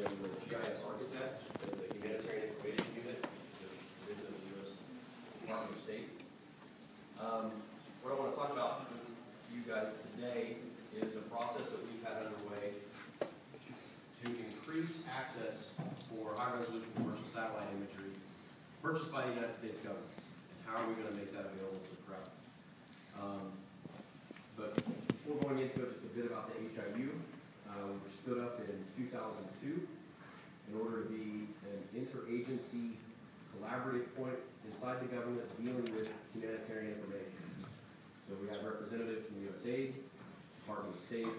am the GIS Architect at the Humanitarian Information Unit, which is a division of the U.S. Department of State. What I want to talk about with you guys today is a process that we've had underway to increase access for high-resolution commercial satellite imagery purchased by the United States government. And how are we going to make that available to the crowd? But before going into it, just a bit about the HIU. We were stood up in 2002 in order to be an interagency collaborative point inside the government dealing with humanitarian information. So we have representatives from USAID, Department of State,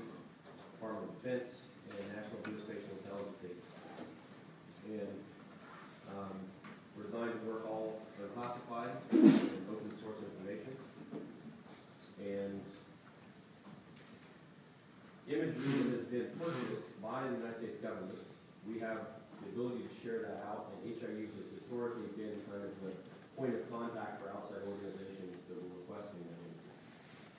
Department of Defense, and National Geospatial Intelligence Agency. And we're designed to work all classified and open source information. And imagery that has been purchased by the United States government, we have the ability to share that out, and HIU has historically been kind of the point of contact for outside organizations that were requesting that imagery.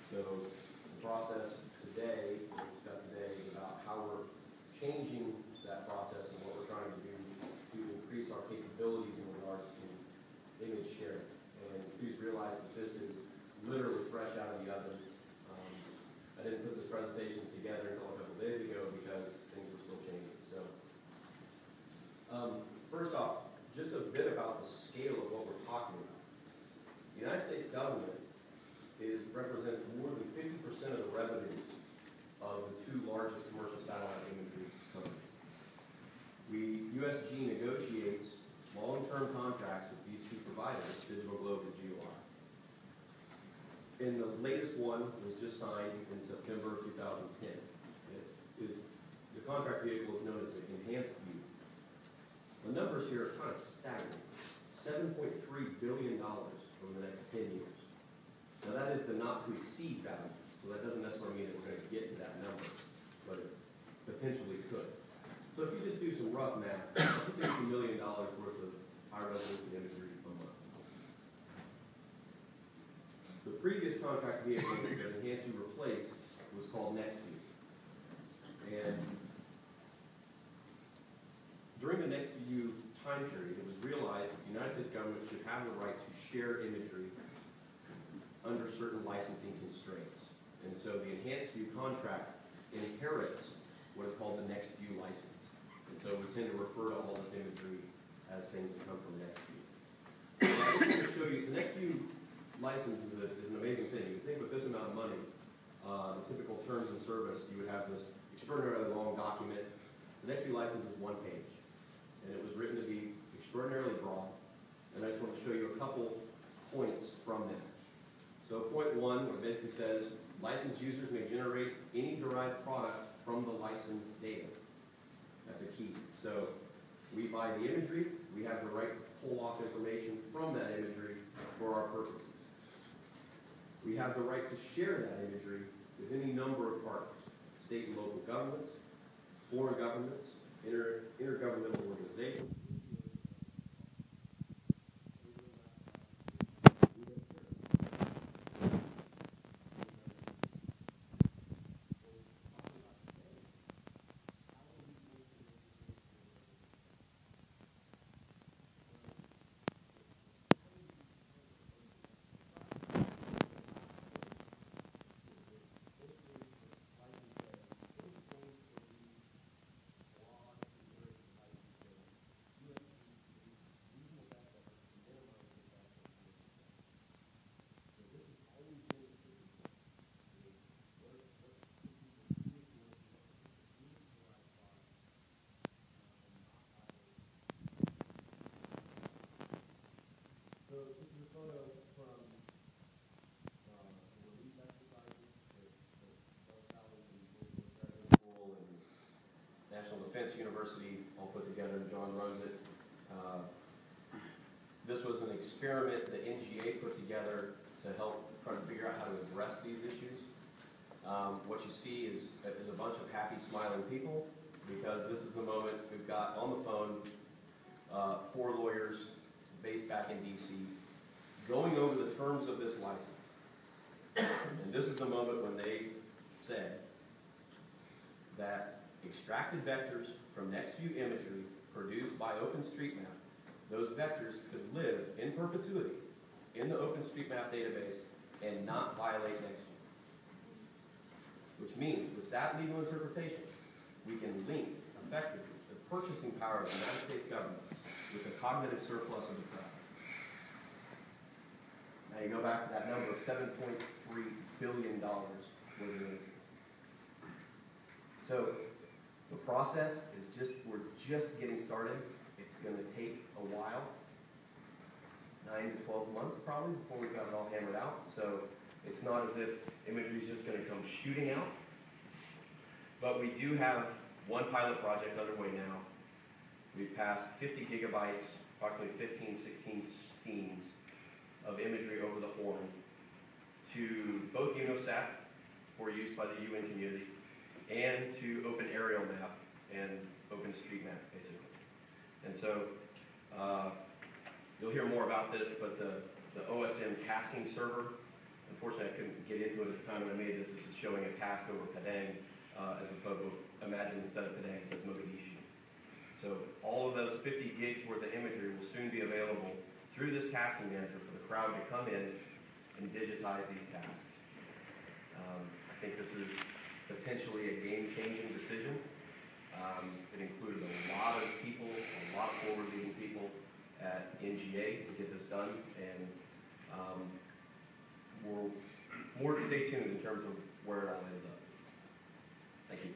So the process today, we'll discuss today, is about how we're changing that process and what we're trying to do to increase our capabilities in regards to image sharing. And please realize that this is literally fresh out of the oven. I didn't put this presentation together until a couple days ago because things were still changing. So, first off, just a bit about the scale of what we're talking about. The United States government represents more than 50% of the revenues of the two largest commercial satellite imagery companies. USG negotiates long-term contracts with these two providers, Digital Globe and GeoEye. And the latest one was just signed in September of 2010. The contract vehicle is known as the Enhanced View. The numbers here are kind of staggering. $7.3 billion over the next 10 years. Now that is the not to exceed value, so that doesn't necessarily mean that we're going to get to that number, but it potentially could. So if you just do some rough math, that's $60 million worth of high-resolution imagery a month. The previous contract vehicle that Enhanced View replaced was called NextView. And during the NextView time period, it was realized that the United States government should have the right to share imagery under certain licensing constraints. And so the Enhanced View contract inherits what is called the NextView license. And so we tend to refer to all this imagery as things that come from NextView. So I'm going to show you the NextView license is an amazing thing. You think with this amount of money, the typical terms and service, you would have this extraordinarily long document. The NextView license is one page, and it was written to be extraordinarily broad. And I just want to show you a couple points from that. So point one, it basically says, licensed users may generate any derived product from the licensed data. That's a key. So we buy the imagery, we have the right to pull off information from that imagery for our purposes. We have the right to share that imagery with any number of partners, state and local governments, foreign governments, intergovernmental organizations. National Defense University all put together, and John runs it. This was an experiment that NGA put together to help try to figure out how to address these issues. What you see is a bunch of happy, smiling people, because this is the moment we've got on the phone 4 lawyers based back in DC going over the terms of this license. And this is the moment when they said that extracted vectors from NextView imagery produced by OpenStreetMap, those vectors could live in perpetuity in the OpenStreetMap database and not violate NextView. Which means, with that legal interpretation, we can link effectively the purchasing power of the United States government with the cognitive surplus of the crowd. Now you go back to that number of $7.3 billion worth of imagery. So the process is we're just getting started. It's going to take a while, 9 to 12 months probably, before we've got it all hammered out. So it's not as if imagery is just going to come shooting out. But we do have one pilot project underway now. We've passed 50 gigabytes, approximately 15, 16 scenes of imagery over the horn to both UNOSAT for use by the UN community and to Open Aerial Map and OpenStreetMap, basically. And so you'll hear more about this, but the OSM tasking server, unfortunately I couldn't get into it at the time when I made this. This is showing a task over Padang as opposed to, imagine instead of Padang, it says Mogadishu. So all of those 50 gigs worth of imagery will soon be available through this tasking manager for the crowd to come in and digitize these tasks. I think this is potentially a game-changing decision. It included a lot of people, a lot of forward-leaning people at NGA to get this done, and more to stay tuned in terms of where it all ends up. Thank you.